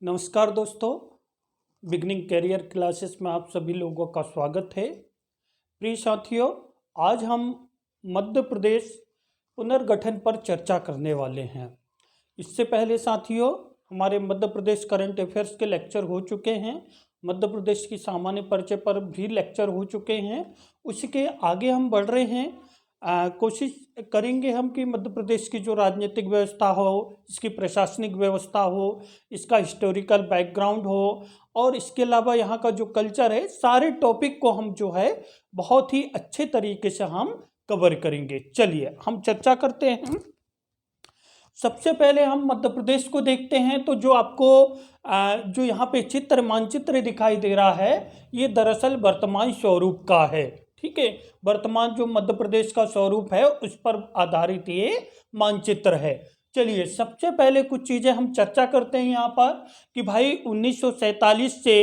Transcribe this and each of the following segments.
नमस्कार दोस्तों, beginning career classes में आप सभी लोगों का स्वागत है। प्रिय साथियों, आज हम मध्य प्रदेश पुनर्गठन पर चर्चा करने वाले हैं। इससे पहले साथियों, हमारे मध्य प्रदेश करंट अफेयर्स के लेक्चर हो चुके हैं, मध्य प्रदेश की सामान्य परिचय पर भी लेक्चर हो चुके हैं। उसी के आगे हम बढ़ रहे हैं। कोशिश करेंगे हम कि मध्य प्रदेश की जो राजनीतिक व्यवस्था हो, इसकी प्रशासनिक व्यवस्था हो, इसका हिस्टोरिकल बैकग्राउंड हो और इसके अलावा यहाँ का जो कल्चर है, सारे टॉपिक को हम जो है बहुत ही अच्छे तरीके से हम कवर करेंगे। चलिए हम चर्चा करते हैं। सबसे पहले हम मध्य प्रदेश को देखते हैं। तो जो आपको जो यहाँ पे मानचित्र दिखाई दे रहा है, ये दरअसल वर्तमान स्वरूप का है। ठीक है, वर्तमान जो मध्य प्रदेश का स्वरूप है उस पर आधारित ये मानचित्र है। चलिए सबसे पहले कुछ चीज़ें हम चर्चा करते हैं यहाँ पर कि भाई 1947 से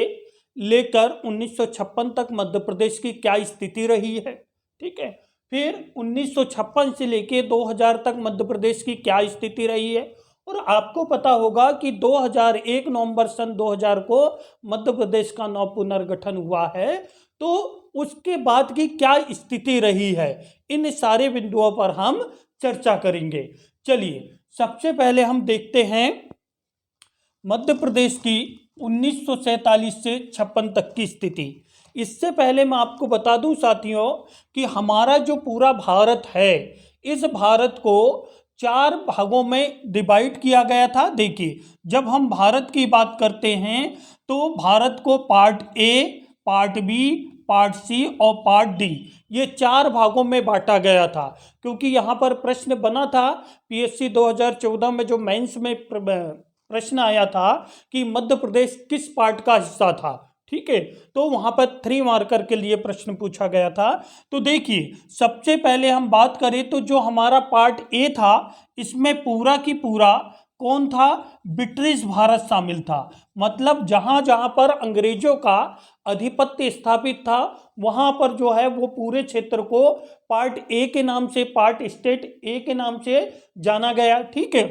लेकर 1956 तक मध्य प्रदेश की क्या स्थिति रही है। ठीक है, फिर 1956 से लेके 2000 तक मध्य प्रदेश की क्या स्थिति रही है। और आपको पता होगा कि 2001 नवंबर सन 2000 को मध्य प्रदेश का नव पुनर्गठन हुआ है। तो उसके बाद की क्या स्थिति रही है, इन सारे बिंदुओं पर हम चर्चा करेंगे। चलिए सबसे पहले हम देखते हैं मध्य प्रदेश की 1947 से 56 तक की स्थिति। इससे पहले मैं आपको बता दूं साथियों कि हमारा जो पूरा भारत है, इस भारत को 4 भागों में डिवाइड किया गया था। देखिए, जब हम भारत की बात करते हैं तो भारत को part A, part B, part C और पार्ट डी, ये 4 भागों में बांटा गया था। क्योंकि यहाँ पर प्रश्न बना था पीएससी 2014 में, जो मेंस में प्रश्न आया था कि मध्य प्रदेश किस पार्ट का हिस्सा था। ठीक है, तो वहां पर 3 मार्कर के लिए प्रश्न पूछा गया था। तो देखिए, सबसे पहले हम बात करें तो जो हमारा पार्ट ए था, इसमें पूरा की पूरा कौन था? ब्रिटिश भारत शामिल था। मतलब जहां जहां पर अंग्रेजों का आधिपत्य स्थापित था, वहां पर जो है वो पूरे क्षेत्र को पार्ट ए के नाम से, पार्ट स्टेट ए के नाम से जाना गया। ठीक है,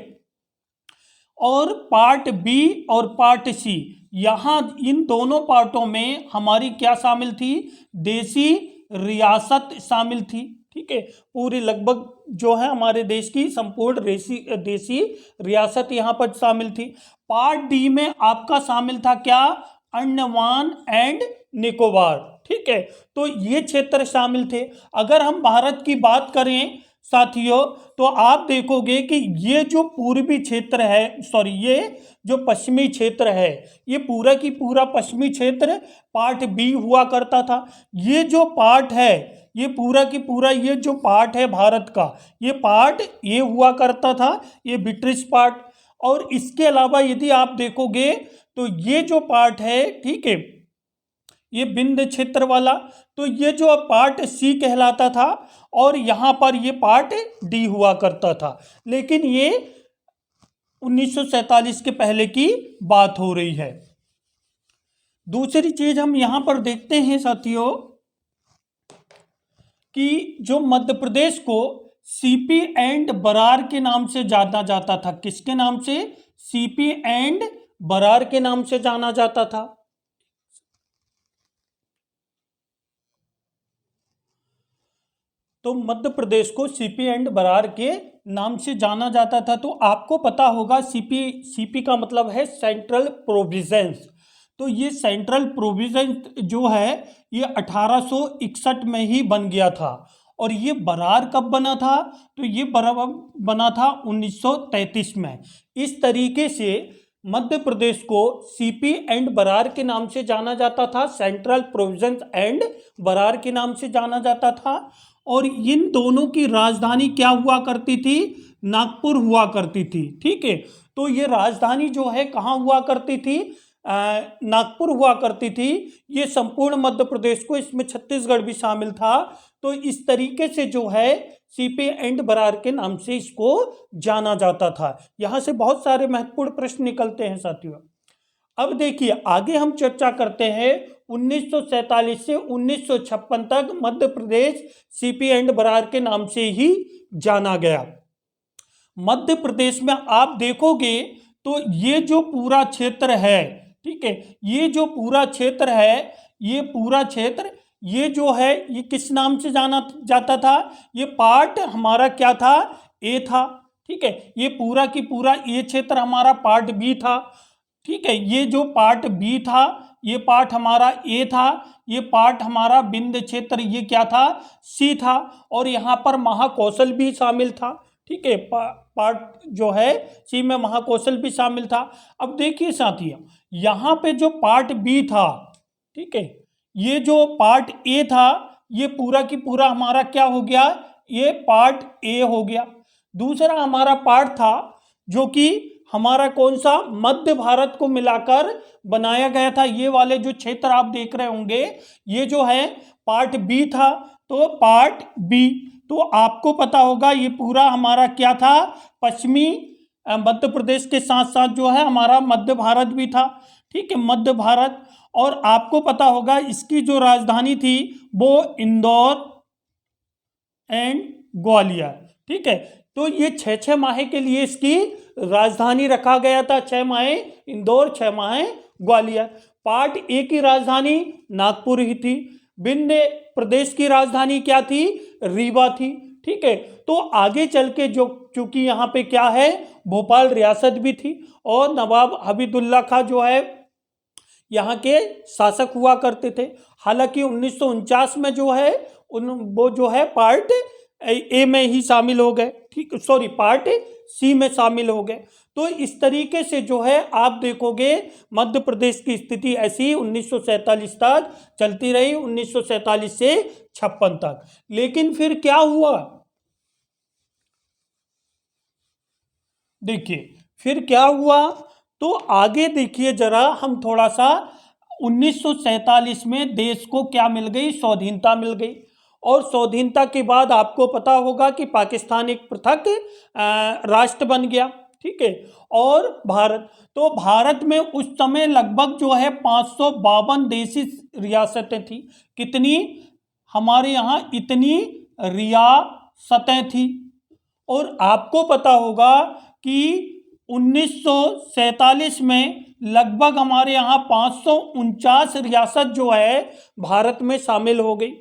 और पार्ट बी और पार्ट सी, यहाँ इन दोनों पार्टों में हमारी क्या शामिल थी? देसी रियासत शामिल थी। ठीक है, पूरी लगभग जो है हमारे देश की संपूर्ण देसी रियासत यहाँ पर शामिल थी। पार्ट डी में आपका शामिल था क्या? अंडमान एंड निकोबार। ठीक है, तो ये क्षेत्र शामिल थे। अगर हम भारत की बात करें साथियों, तो आप देखोगे कि ये जो पूर्वी क्षेत्र है, ये जो पश्चिमी क्षेत्र है, ये पूरा की पूरा पश्चिमी क्षेत्र पार्ट बी हुआ करता था। ये जो पार्ट है, ये पूरा की पूरा ये जो पार्ट है भारत का, ये पार्ट ए हुआ करता था, ये ब्रिटिश पार्ट। और इसके अलावा यदि आप देखोगे तो ये जो पार्ट है, ठीक है, ये विंध्य क्षेत्र वाला, तो ये जो पार्ट सी कहलाता था और यहाँ पर ये पार्ट डी हुआ करता था। लेकिन ये 1947 के पहले की बात हो रही है। दूसरी चीज हम यहाँ पर देखते हैं साथियों कि जो मध्य प्रदेश को सीपी एंड बरार के नाम से जाना जाता था। किसके नाम से? सीपी एंड बरार के नाम से जाना जाता था। तो मध्य प्रदेश को सीपी एंड बरार के नाम से जाना जाता था। तो आपको पता होगा सीपी का मतलब है सेंट्रल प्रोविजंस। तो ये सेंट्रल प्रोविजंस जो है ये 1861 में ही बन गया था। और ये बरार कब बना था? तो ये बरार बना था 1933 में। इस तरीके से मध्य प्रदेश को सीपी एंड बरार के नाम से जाना जाता था, सेंट्रल प्रोविजंस एंड बरार के नाम से जाना जाता था। और इन दोनों की राजधानी क्या हुआ करती थी? नागपुर हुआ करती थी। ठीक है, तो ये राजधानी जो है कहाँ हुआ करती थी? नागपुर हुआ करती थी। ये संपूर्ण मध्य प्रदेश को, इसमें छत्तीसगढ़ भी शामिल था। तो इस तरीके से जो है सीपी एंड बरार के नाम से इसको जाना जाता था। यहाँ से बहुत सारे महत्वपूर्ण प्रश्न निकलते हैं साथियों। अब देखिए आगे हम चर्चा करते हैं 1947 से 1956 तक मध्य प्रदेश सीपी एंड बरार के नाम से ही जाना गया। मध्य प्रदेश में आप देखोगे तो ये जो पूरा क्षेत्र है, ठीक है, ये जो पूरा क्षेत्र है, ये पूरा क्षेत्र, ये जो है ये किस नाम से जाना जाता था? ये पार्ट हमारा क्या था? ए था। ठीक है, ये पूरा की पूरा ये क्षेत्र हमारा पार्ट बी था। ठीक है, ये जो पार्ट बी था, ये पार्ट हमारा ए था, ये पार्ट हमारा बिंद क्षेत्र ये क्या था? सी था। और यहाँ पर महाकौशल भी शामिल था। ठीक है, पार्ट जो है सी में महाकौशल भी शामिल था। अब देखिए साथियों, यहाँ पे जो पार्ट बी था, ठीक है, ये जो पार्ट ए था, ये पूरा की पूरा हमारा क्या हो गया? ये पार्ट ए हो गया। दूसरा हमारा पार्ट था जो कि हमारा कौन सा? मध्य भारत को मिलाकर बनाया गया था। ये वाले जो क्षेत्र आप देख रहे होंगे, ये जो है पार्ट बी था। तो पार्ट बी, तो आपको पता होगा ये पूरा हमारा क्या था? पश्चिमी मध्य प्रदेश के साथ साथ जो है हमारा मध्य भारत भी था। ठीक है, मध्य भारत। और आपको पता होगा इसकी जो राजधानी थी वो इंदौर एंड ग्वालियर। ठीक है, तो ये 6 माह के लिए इसकी राजधानी रखा गया था। 6 माह इंदौर, 6 माह ग्वालियर। पार्ट ए की राजधानी नागपुर ही थी। विंध्य प्रदेश की राजधानी क्या थी? रीवा थी। ठीक है, तो आगे चल के जो चूंकि यहाँ पे क्या है, भोपाल रियासत भी थी और नवाब हबीबुल्ला खां जो है यहाँ के शासक हुआ करते थे। हालांकि 1949 में जो है वो जो है पार्ट ए में ही शामिल हो गए। ठीक, सॉरी, पार्ट सी में शामिल हो गए। तो इस तरीके से जो है आप देखोगे मध्य प्रदेश की स्थिति ऐसी 1947 तक चलती रही, 1947 से 56 तक। लेकिन फिर क्या हुआ? देखिए फिर क्या हुआ, तो आगे देखिए जरा, हम थोड़ा सा 1947 में देश को क्या मिल गई? स्वाधीनता मिल गई। और स्वाधीनता के बाद आपको पता होगा कि पाकिस्तान एक पृथक राष्ट्र बन गया। ठीक है, और भारत, तो भारत में उस समय लगभग जो है 552 देशी रियासतें थी। कितनी? हमारे यहाँ इतनी रियासतें थी। और आपको पता होगा कि 1947 में लगभग हमारे यहाँ 549 रियासत जो है भारत में शामिल हो गई।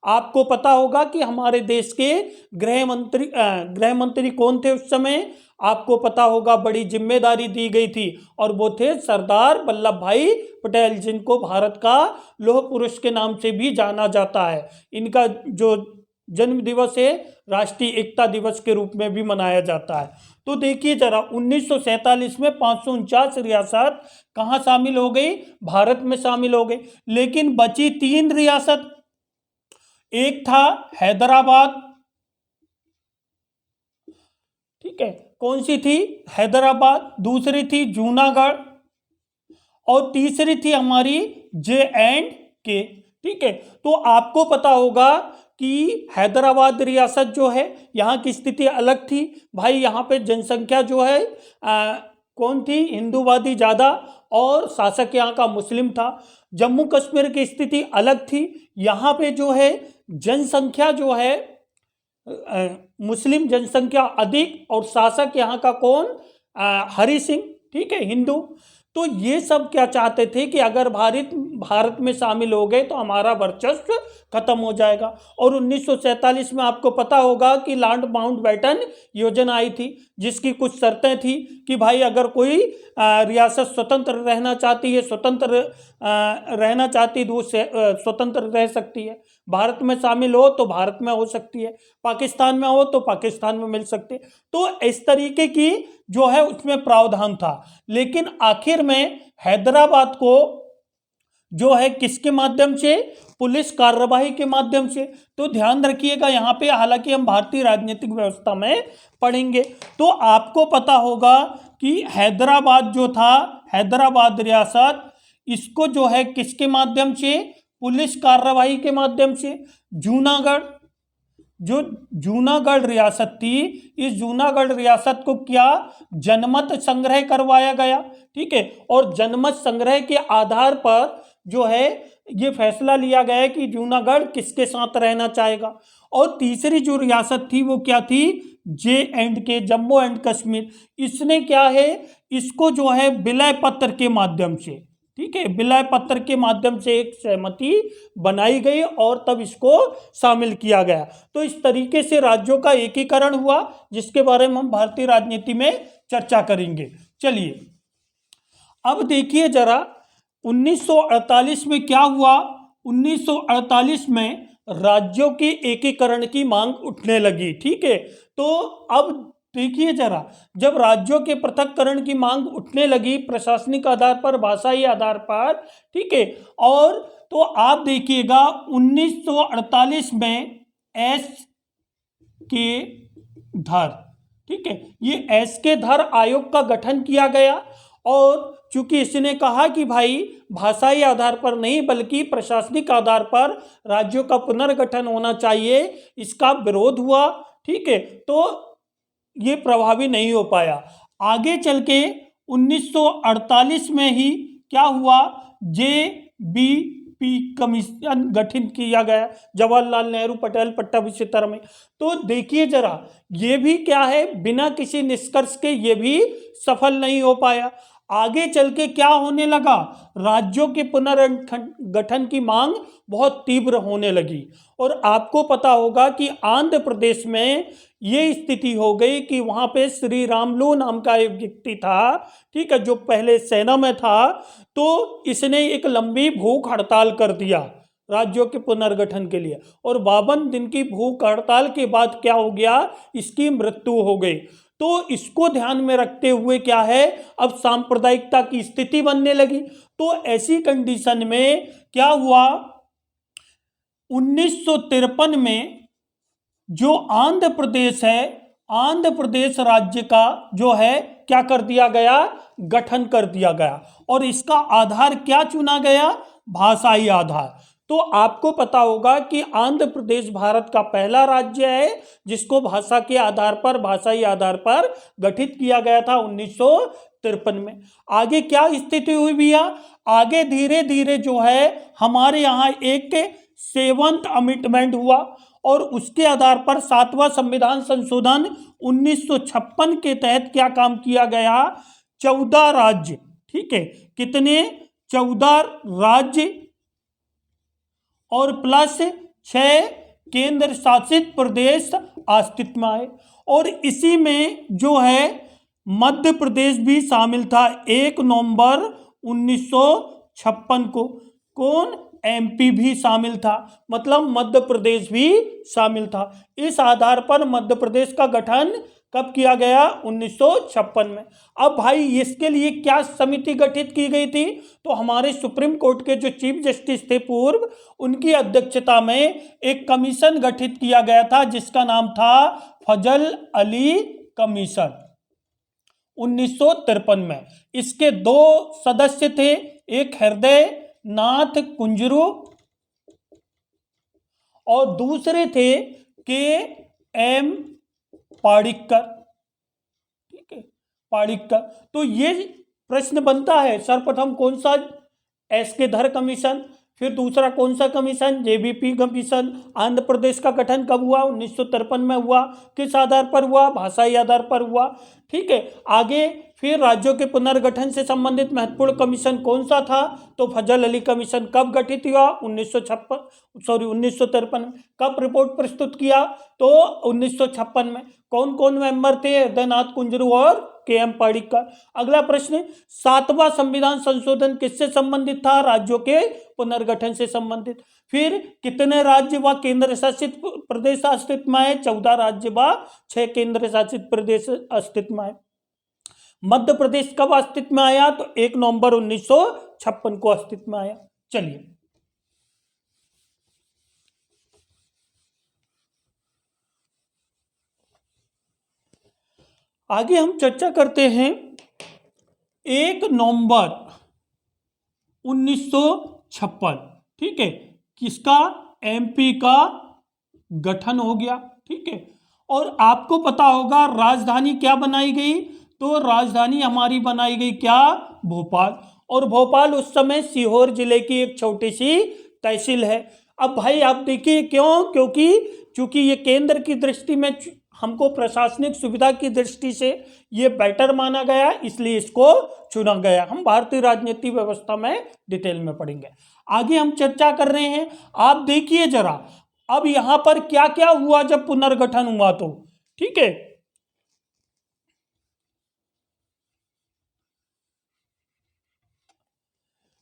आपको पता होगा कि हमारे देश के गृह मंत्री कौन थे उस समय? आपको पता होगा बड़ी जिम्मेदारी दी गई थी और वो थे सरदार वल्लभ भाई पटेल, जिनको भारत का लौह पुरुष के नाम से भी जाना जाता है। इनका जो जन्म दिवस है राष्ट्रीय एकता दिवस के रूप में भी मनाया जाता है। तो देखिए जरा, 1947 में 549 रियासत कहाँ शामिल हो गई? भारत में शामिल हो गई। लेकिन बची 3 रियासत। एक था हैदराबाद। ठीक है, कौन सी थी? हैदराबाद। दूसरी थी जूनागढ़ और तीसरी थी हमारी J&K। ठीक है, तो आपको पता होगा कि हैदराबाद रियासत जो है यहाँ की स्थिति अलग थी। भाई यहाँ पे जनसंख्या जो है कौन थी? हिंदूवादी ज़्यादा और शासक यहाँ का मुस्लिम था। जम्मू कश्मीर की स्थिति अलग थी। यहाँ पे जो है जनसंख्या जो है मुस्लिम जनसंख्या अधिक और शासक यहाँ का कौन? हरि सिंह। ठीक है, हिंदू। तो ये सब क्या चाहते थे कि अगर भारत में शामिल हो गए तो हमारा वर्चस्व खत्म हो जाएगा। और 1947 में आपको पता होगा कि लॉर्ड माउंटबेटन योजना आई थी, जिसकी कुछ शर्तें थी कि भाई अगर कोई रियासत स्वतंत्र रहना चाहती है, तो वो स्वतंत्र रह सकती है। भारत में शामिल हो तो भारत में हो सकती है, पाकिस्तान में हो तो पाकिस्तान में मिल सकते। तो इस तरीके की जो है उसमें प्रावधान था। लेकिन आखिर में हैदराबाद को जो है किसके माध्यम से? पुलिस कार्यवाही के माध्यम से। तो ध्यान रखिएगा यहाँ पे, हालांकि हम भारतीय राजनीतिक व्यवस्था में पढ़ेंगे तो आपको पता होगा कि हैदराबाद जो था, हैदराबाद रियासत, इसको जो है किसके माध्यम से? पुलिस कार्यवाही के माध्यम से। जूनागढ़, जो जूनागढ़ रियासत थी, इस जूनागढ़ रियासत को क्या? जनमत संग्रह करवाया गया। ठीक है, और जनमत संग्रह के आधार पर जो है ये फैसला लिया गया कि जूनागढ़ किसके साथ रहना चाहेगा। और तीसरी जो रियासत थी वो क्या थी, JNK, जम्मू एंड कश्मीर। इसने क्या है, इसको जो है विलय पत्र के माध्यम से, ठीक है, विलय पत्र के माध्यम से एक सहमति बनाई गई और तब इसको शामिल किया गया। तो इस तरीके से राज्यों का एकीकरण हुआ, जिसके बारे में हम भारतीय राजनीति में चर्चा करेंगे। चलिए अब देखिए जरा 1948 में क्या हुआ। 1948 में राज्यों के एकीकरण की मांग उठने लगी, ठीक है। तो अब देखिए जरा, जब राज्यों के पृथक्करण की मांग उठने लगी प्रशासनिक आधार पर, भाषाई आधार पर, ठीक है, और तो आप देखिएगा 1948 में एस के धर, ठीक है, ये एस के धर आयोग का गठन किया गया। और चूंकि इसने कहा कि भाई भाषाई आधार पर नहीं बल्कि प्रशासनिक आधार पर राज्यों का पुनर्गठन होना चाहिए, इसका विरोध हुआ, ठीक है, तो ये प्रभावी नहीं हो पाया। आगे चल के 1948 में ही क्या हुआ, JBP कमीशन गठित किया गया, जवाहरलाल नेहरू पटेल पट्टाभिषेक में। तो देखिए जरा, ये भी क्या है, बिना किसी निष्कर्ष के ये भी सफल नहीं हो पाया। आगे चल के क्या होने लगा, राज्यों के पुनर्गठन की मांग बहुत तीव्र होने लगी। और आपको पता होगा कि आंध्र प्रदेश में ये स्थिति हो गई कि वहाँ पे श्री रामलू नाम का एक व्यक्ति था, ठीक है, जो पहले सेना में था। तो इसने एक लंबी भूख हड़ताल कर दिया राज्यों के पुनर्गठन के लिए, और 52 दिन की भूख हड़ताल के बाद क्या हो गया, इसकी मृत्यु हो गई। तो इसको ध्यान में रखते हुए क्या है, अब सांप्रदायिकता की स्थिति बनने लगी। तो ऐसी कंडीशन में क्या हुआ, 1953 में जो आंध्र प्रदेश है, आंध्र प्रदेश राज्य का जो है क्या कर दिया गया, गठन कर दिया गया। और इसका आधार क्या चुना गया, भाषाई आधार। तो आपको पता होगा कि आंध्र प्रदेश भारत का पहला राज्य है जिसको भाषा के आधार पर, भाषाई आधार पर गठित किया गया था 1953 में। आगे क्या स्थिति हुई भैया, आगे धीरे धीरे जो है हमारे यहाँ एक 7th अमेंडमेंट हुआ और उसके आधार पर 7वां संविधान संशोधन 1956 के तहत क्या काम किया गया, 14 राज्य, ठीक है, कितने, 14 राज्य और प्लस 6 केंद्र शासित प्रदेश अस्तित्व में आए। और इसी में जो है मध्य प्रदेश भी शामिल था 1 नवंबर 1956 को। कौन, MP भी शामिल था, मतलब मध्य प्रदेश भी शामिल था। इस आधार पर मध्य प्रदेश का गठन कब किया गया, 1956 में। अब भाई इसके लिए क्या समिति गठित की गई थी, तो हमारे सुप्रीम कोर्ट के जो चीफ जस्टिस थे पूर्व, उनकी अध्यक्षता में एक कमीशन गठित किया गया था जिसका नाम था फजल अली कमीशन 1953 में। इसके 2 सदस्य थे, एक हृदय नाथ कुंजरू और दूसरे थे KM पाड़िक्कर, ठीक है, पाड़िक्कर। तो ये प्रश्न बनता है, सर्वप्रथम कौन सा, SK धर कमीशन, फिर दूसरा कौन सा commission, JBP commission. Andhra Pradesh का गठन कब हुआ, 1953 में हुआ, किस आधार पर हुआ, भाषाई आधार पर हुआ, ठीक है। आगे फिर राज्यों के पुनर्गठन से संबंधित महत्वपूर्ण कमीशन कौन सा था, तो फजल अली कमीशन कब गठित हुआ, 1953 में। कब रिपोर्ट प्रस्तुत किया, तो 1956 में। कौन कौन मेंबर थे, हृदयनाथ कुंजरू और KM पाड़िक्कर। अगला प्रश्न, 7वां संविधान संशोधन किससे संबंधित था, राज्यों के पुनर्गठन से संबंधित। फिर कितने राज्य व केंद्र शासित प्रदेश अस्तित्व में आए, 14 राज्य व 6 केंद्र शासित प्रदेश अस्तित्व में आए। मध्य प्रदेश कब अस्तित्व में आया, तो 1 नवंबर 1956 को अस्तित्व में आया। चलिए आगे हम चर्चा करते हैं 1 नवंबर 1956, ठीक है, किसका, MP का गठन हो गया, ठीक है। और आपको पता होगा राजधानी क्या बनाई गई, तो राजधानी हमारी बनाई गई क्या, भोपाल। और भोपाल उस समय सीहोर जिले की एक छोटी सी तहसील है। अब भाई आप देखिए क्यों, क्योंकि चूंकि ये केंद्र की दृष्टि में हमको प्रशासनिक सुविधा की दृष्टि से ये बेटर माना गया, इसलिए इसको चुना गया। हम भारतीय राजनीति व्यवस्था में डिटेल में पढ़ेंगे। आगे हम चर्चा कर रहे हैं, आप देखिए जरा अब यहां पर क्या क्या हुआ जब पुनर्गठन हुआ तो, ठीक है।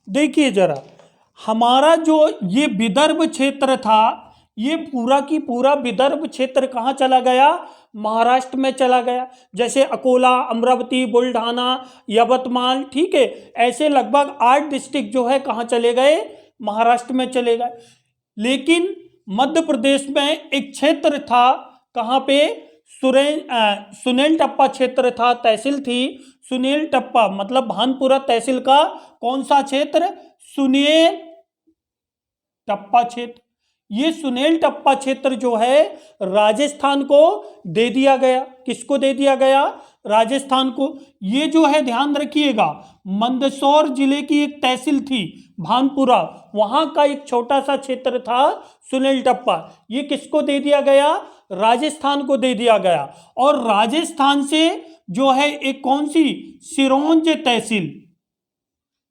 देखिए जरा, हमारा जो ये विदर्भ क्षेत्र था, ये पूरा की पूरा विदर्भ क्षेत्र कहाँ चला गया, महाराष्ट्र में चला गया। जैसे अकोला, अमरावती, बुल्ढाना, यवतमाल, ठीक है, ऐसे लगभग 8 डिस्ट्रिक्ट जो है कहाँ चले गए, महाराष्ट्र में चले गए। लेकिन मध्य प्रदेश में एक क्षेत्र था, कहाँ पे, सुनील टप्पा क्षेत्र था, तहसील थी सुनील टप्पा, मतलब भानपुरा तहसील का कौन सा क्षेत्र, सुनील टप्पा क्षेत्र। ये सुनील टप्पा क्षेत्र जो है राजस्थान को दे दिया गया। किसको दे दिया गया, राजस्थान को। ये जो है ध्यान रखिएगा, मंदसौर जिले की एक तहसील थी भानपुरा, वहां का एक छोटा सा क्षेत्र था सुनील टप्पा, ये किसको दे दिया गया, राजस्थान को दे दिया गया। और राजस्थान से जो है एक कौन सी, सिरोंज तहसील,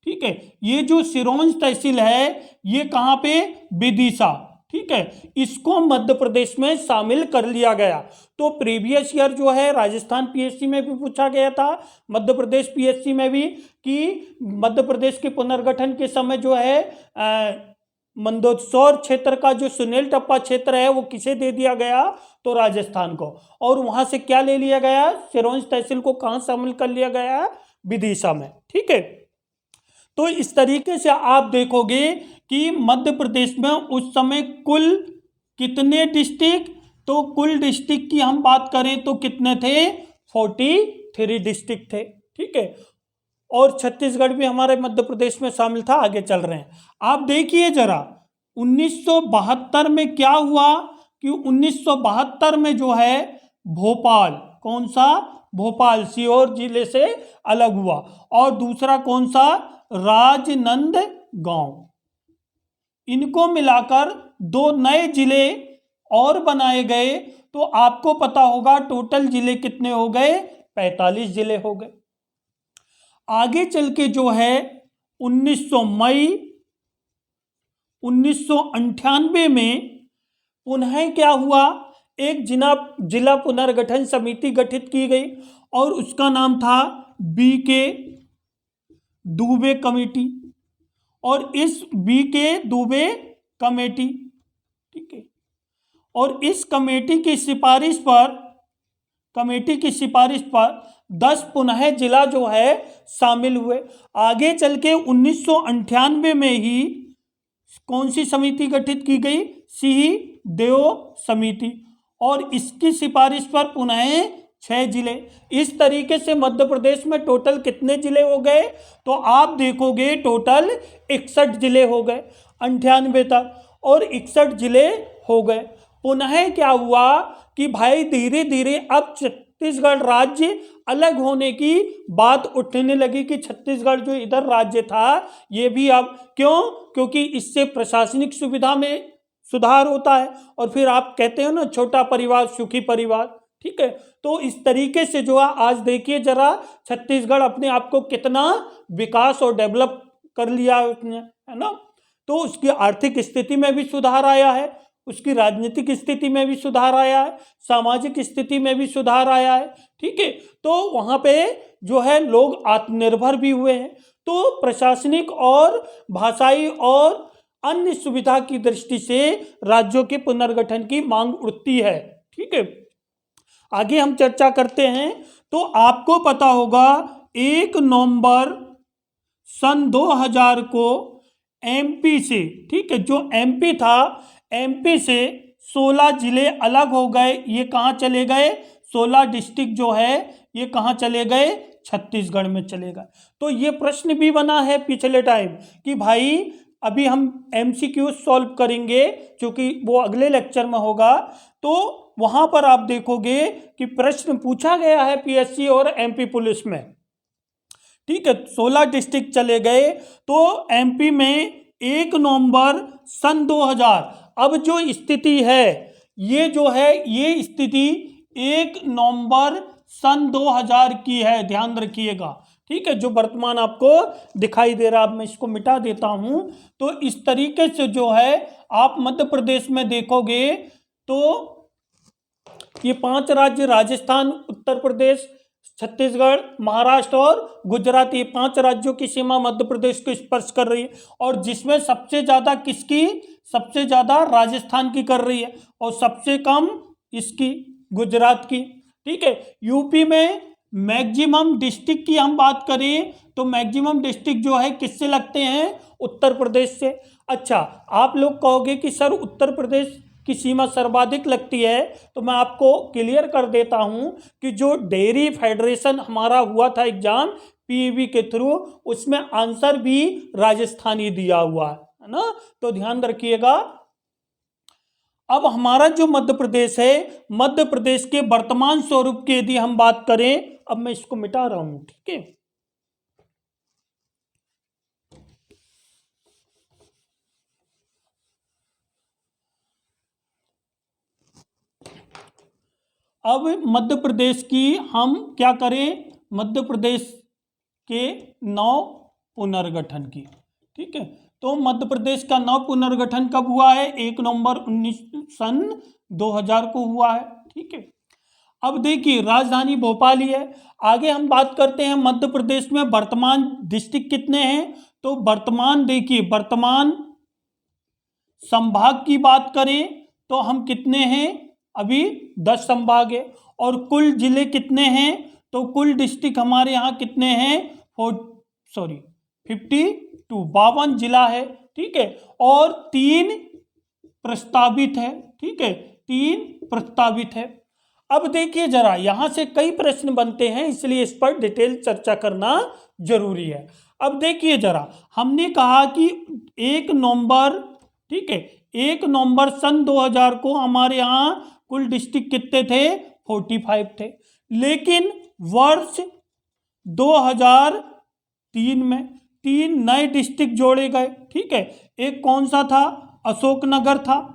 ठीक है, ये जो सिरोंज तहसील है ये कहां पे, विदिशा, ठीक है, इसको मध्य प्रदेश में शामिल कर लिया गया। तो प्रीवियस ईयर जो है राजस्थान पीएससी में भी पूछा गया था, मध्य प्रदेश पीएससी में भी, कि मध्य प्रदेश के पुनर्गठन के समय जो है मंदसौर क्षेत्र का जो सुनील टप्पा क्षेत्र है वो किसे दे दिया गया, तो राजस्थान को। और वहां से क्या ले लिया गया, सिरोंज तहसील को कहां शामिल कर लिया गया, विदिशा में, ठीक है। तो इस तरीके से आप देखोगे कि मध्य प्रदेश में उस समय कुल कितने डिस्ट्रिक्ट, तो कुल डिस्ट्रिक्ट की हम बात करें तो कितने थे, 43 डिस्ट्रिक्ट थे, ठीक है। और छत्तीसगढ़ भी हमारे मध्य प्रदेश में शामिल था। आगे चल रहे हैं, आप देखिए जरा 1972 में क्या हुआ, कि 1972 में जो है भोपाल, कौन सा, भोपाल सीहोर जिले से अलग हुआ। और दूसरा कौन सा, राजनांदगांव। इनको मिलाकर 2 नए जिले और बनाए गए। तो आपको पता होगा टोटल जिले कितने हो गए, 45 जिले हो गए। आगे चल के जो है 1900 मई 1998 में पुनः क्या हुआ, एक जिला पुनर्गठन समिति गठित की गई और उसका नाम था बीके दुबे कमेटी। और इस बीके दुबे कमेटी, ठीक है, और इस कमेटी की सिफारिश पर 10 पुनः जिला जो है शामिल हुए। आगे चल के 1998 में ही कौन सी समिति गठित की गई, सिंह देव समिति, और इसकी सिफारिश पर पुनः 6 जिले। इस तरीके से मध्य प्रदेश में टोटल कितने जिले हो गए, तो आप देखोगे टोटल 61 जिले हो गए 98 तक, और 61 जिले हो गए। पुनः क्या हुआ कि भाई धीरे धीरे अब छत्तीसगढ़ राज्य अलग होने की बात उठने लगी, कि छत्तीसगढ़ जो इधर राज्य था ये भी अब, क्यों, क्योंकि इससे प्रशासनिक सुविधा में सुधार होता है। और फिर आप कहते हो ना, छोटा परिवार सुखी परिवार, ठीक है। तो इस तरीके से जो है आज देखिए जरा छत्तीसगढ़ अपने आप को कितना विकास और डेवलप कर लिया उसने, है ना। तो उसकी आर्थिक स्थिति में भी सुधार आया है, उसकी राजनीतिक स्थिति में भी सुधार आया है, सामाजिक स्थिति में भी सुधार आया है, ठीक है। तो वहाँ पे जो है लोग आत्मनिर्भर भी हुए हैं। तो प्रशासनिक और भाषाई और अन्य सुविधा की दृष्टि से राज्यों के पुनर्गठन की मांग उठती है, ठीक है। आगे हम चर्चा करते हैं। तो आपको पता होगा 1 नवंबर सन 2000 को एमपी से, ठीक है, जो एमपी था, एमपी से 16 जिले अलग हो गए। ये कहाँ चले गए, 16 डिस्ट्रिक्ट जो है ये कहाँ चले गए, छत्तीसगढ़ में चले गए। तो ये प्रश्न भी बना है पिछले टाइम कि भाई अभी हम एमसीक्यू सॉल्व करेंगे, क्योंकि वो अगले लेक्चर में होगा। तो वहां पर आप देखोगे कि प्रश्न पूछा गया है पीएससी और एमपी पुलिस में ठीक है, 16 डिस्ट्रिक्ट चले गए। तो एमपी में 1 नवंबर सन 2000, अब जो स्थिति है ये जो है, ये स्थिति 1 नवंबर सन 2000 की है, ध्यान रखिएगा। ठीक है, जो वर्तमान आपको दिखाई दे रहा, अब मैं इसको मिटा देता हूं। तो इस तरीके से जो है आप मध्य प्रदेश में देखोगे तो ये 5 राज्य, राजस्थान, उत्तर प्रदेश, छत्तीसगढ़, महाराष्ट्र और गुजरात, ये 5 राज्यों की सीमा मध्य प्रदेश को स्पर्श कर रही है। और जिसमें सबसे ज्यादा किसकी, सबसे ज्यादा राजस्थान की कर रही है और सबसे कम इसकी गुजरात की। ठीक है, यूपी में मैक्सिमम डिस्ट्रिक्ट की हम बात करें तो मैक्सिमम डिस्ट्रिक्ट जो है किससे लगते हैं, उत्तर प्रदेश से। अच्छा, आप लोग कहोगे कि सर उत्तर प्रदेश की सीमा सर्वाधिक लगती है, तो मैं आपको क्लियर कर देता हूं कि जो डेयरी फेडरेशन हमारा हुआ था एग्जाम पीईबी के थ्रू, उसमें आंसर भी राजस्थानी दिया हुआ है ना, तो ध्यान रखिएगा। अब हमारा जो मध्य प्रदेश है, मध्य प्रदेश के वर्तमान स्वरूप की यदि हम बात करें, अब मैं इसको मिटा रहा हूं, ठीक है। अब मध्य प्रदेश की हम क्या करें, मध्य प्रदेश के नव पुनर्गठन की। ठीक है, तो मध्य प्रदेश का नव पुनर्गठन कब हुआ है, 1 नवंबर सन 2000 को हुआ है। ठीक है, अब देखिए राजधानी भोपाल ही है। आगे हम बात करते हैं मध्य प्रदेश में वर्तमान डिस्ट्रिक्ट कितने हैं, तो वर्तमान देखिए, वर्तमान संभाग की बात करें तो हम कितने हैं, अभी 10 संभाग है। और कुल जिले कितने हैं, तो कुल डिस्ट्रिक्ट हमारे यहाँ कितने हैं, 52 जिला है। ठीक है, और 3 प्रस्तावित है। ठीक है, 3 प्रस्तावित है। अब देखिए जरा, यहां से कई प्रश्न बनते हैं, इसलिए इस पर डिटेल चर्चा करना जरूरी है। अब देखिए जरा, हमने कहा कि 1 नवंबर, ठीक है, 1 नवंबर सन 2000 को हमारे यहाँ कुल डिस्ट्रिक्ट कितने थे, 45 थे। लेकिन वर्ष 2003 में 3 नए डिस्ट्रिक्ट जोड़े गए। ठीक है, एक कौन सा था, अशोकनगर था।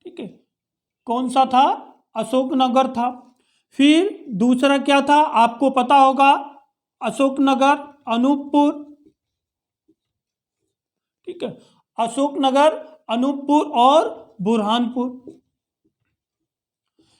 ठीक है, कौन सा था, अशोकनगर था। फिर दूसरा क्या था, आपको पता होगा, अशोकनगर, अनूपपुर। ठीक है, अशोकनगर, अनूपपुर और बुरहानपुर,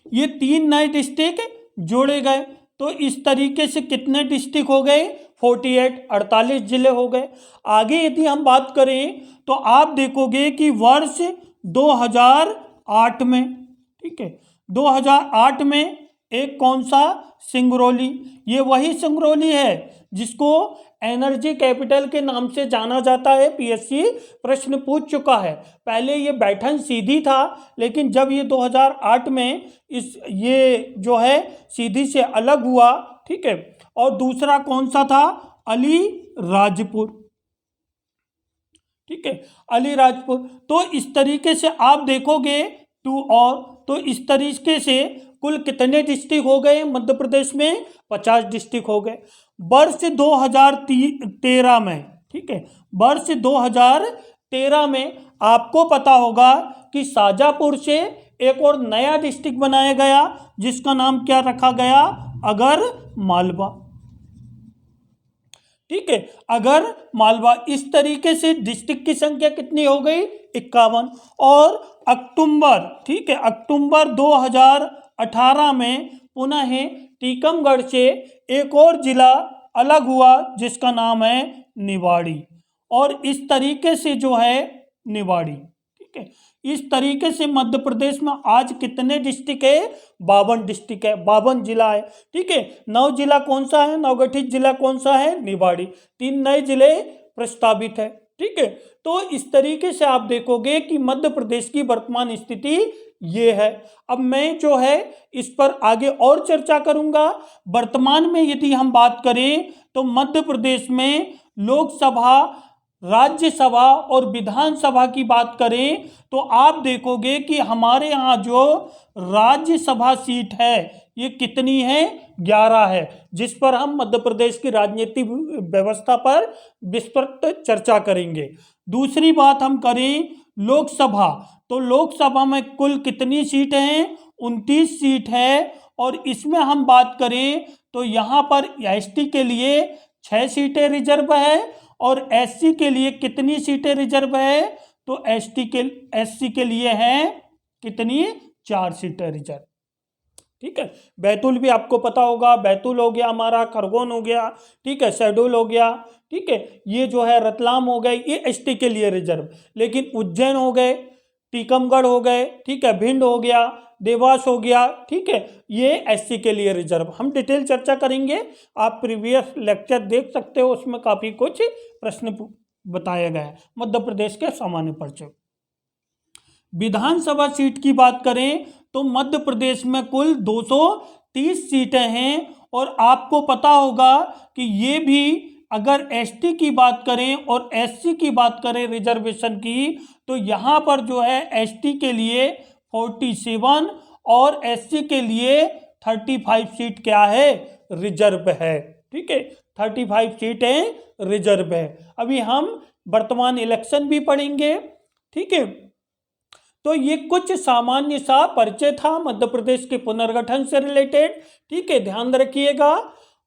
ये 3 नए डिस्ट्रिक्ट जोड़े गए। तो इस तरीके से कितने डिस्ट्रिक्ट हो गए, 48 जिले हो गए। आगे यदि हम बात करें तो आप देखोगे कि वर्ष 2008 में, ठीक है, 2008 में एक कौन सा, सिंगरौली। ये वही सिंगरौली है जिसको एनर्जी कैपिटल के नाम से जाना जाता है, पीएससी प्रश्न पूछ चुका है। पहले ये बैठन सीधी था, लेकिन जब ये 2008 में ये जो है सीधी से अलग हुआ। ठीक है, और दूसरा कौन सा था, अलीराजपुर। ठीक है, अलीराजपुर। तो इस तरीके से आप देखोगे 2 और, तो इस तरीके से कुल कितने डिस्ट्रिक्ट हो गए मध्य प्रदेश में, 50 डिस्ट्रिक्ट हो गए। वर्ष 2013 में, ठीक है, वर्ष 2013 में आपको पता होगा कि शाजापुर से एक और नया डिस्ट्रिक्ट बनाया गया, जिसका नाम क्या रखा गया, अगर मालवा। ठीक है, अगर मालवा। इस तरीके से डिस्ट्रिक्ट की संख्या कितनी हो गई, 51। और अक्टूबर, ठीक है, अक्टूबर 2018 में पुनः टीकमगढ़ से एक और जिला अलग हुआ, जिसका नाम है निवाड़ी। और इस तरीके से जो है निवाड़ी, ठीक है, इस तरीके से मध्य प्रदेश में आज कितने डिस्ट्रिक्ट है, 52 डिस्ट्रिक्ट है, 52 जिला है। ठीक है, 9 जिला कौन सा है, नवगठित जिला कौन सा है, निवाड़ी। 3 नए जिले प्रस्तावित है। ठीक है, तो इस तरीके से आप देखोगे कि मध्य प्रदेश की वर्तमान स्थिति ये है। अब मैं जो है इस पर आगे और चर्चा करूंगा। वर्तमान में यदि हम बात करें तो मध्य प्रदेश में लोकसभा, राज्यसभा और विधानसभा की बात करें तो आप देखोगे कि हमारे यहाँ जो राज्यसभा सीट है ये कितनी है, 11 है, जिस पर हम मध्य प्रदेश की राजनीतिक व्यवस्था पर विस्तृत चर्चा करेंगे। दूसरी बात हम करें लोकसभा, तो लोकसभा में कुल कितनी सीट हैं? 29 सीट है। और इसमें हम बात करें तो यहाँ पर एसटी के लिए 6 सीटें रिजर्व है और एससी के लिए कितनी सीटें रिजर्व है? तो एससी के लिए हैं कितनी? 4 सीटें रिजर्व। ठीक है, बैतूल भी आपको पता होगा, बैतूल हो गया हमारा, खरगोन हो गया, ठीक है, शहडोल हो गया, ठीक है, ये जो है रतलाम हो गए, ये एसटी के लिए रिजर्व। लेकिन उज्जैन हो गए, टीकमगढ़ हो गए, ठीक है, भिंड हो गया, देवास हो गया, ठीक है, ये एससी के लिए रिजर्व। हम डिटेल चर्चा करेंगे, आप प्रीवियस लेक्चर देख सकते हो, उसमें काफ़ी कुछ प्रश्न बताया गया है। मध्य प्रदेश के सामान्य परिचय। विधानसभा सीट की बात करें तो मध्य प्रदेश में कुल 230 सीटें हैं। और आपको पता होगा कि ये भी अगर एसटी की बात करें और एससी की बात करें रिजर्वेशन की, तो यहाँ पर जो है एसटी के लिए 47 और एससी के लिए 35 सीट क्या है? रिजर्व है। ठीक है, 35 सीटें रिजर्व है। अभी हम वर्तमान इलेक्शन भी पढ़ेंगे। ठीक है, तो ये कुछ सामान्य सा परिचय था मध्य प्रदेश के पुनर्गठन से रिलेटेड। ठीक है, ध्यान रखिएगा।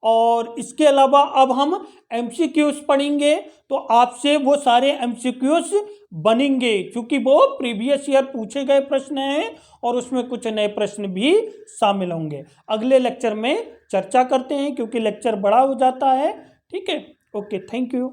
और इसके अलावा अब हम एमसीक्यूज पढ़ेंगे, तो आपसे वो सारे एमसीक्यूज बनेंगे क्योंकि वो प्रीवियस ईयर पूछे गए प्रश्न हैं और उसमें कुछ नए प्रश्न भी शामिल होंगे। अगले लेक्चर में चर्चा करते हैं क्योंकि लेक्चर बड़ा हो जाता है। ठीक है, ओके, थैंक यू।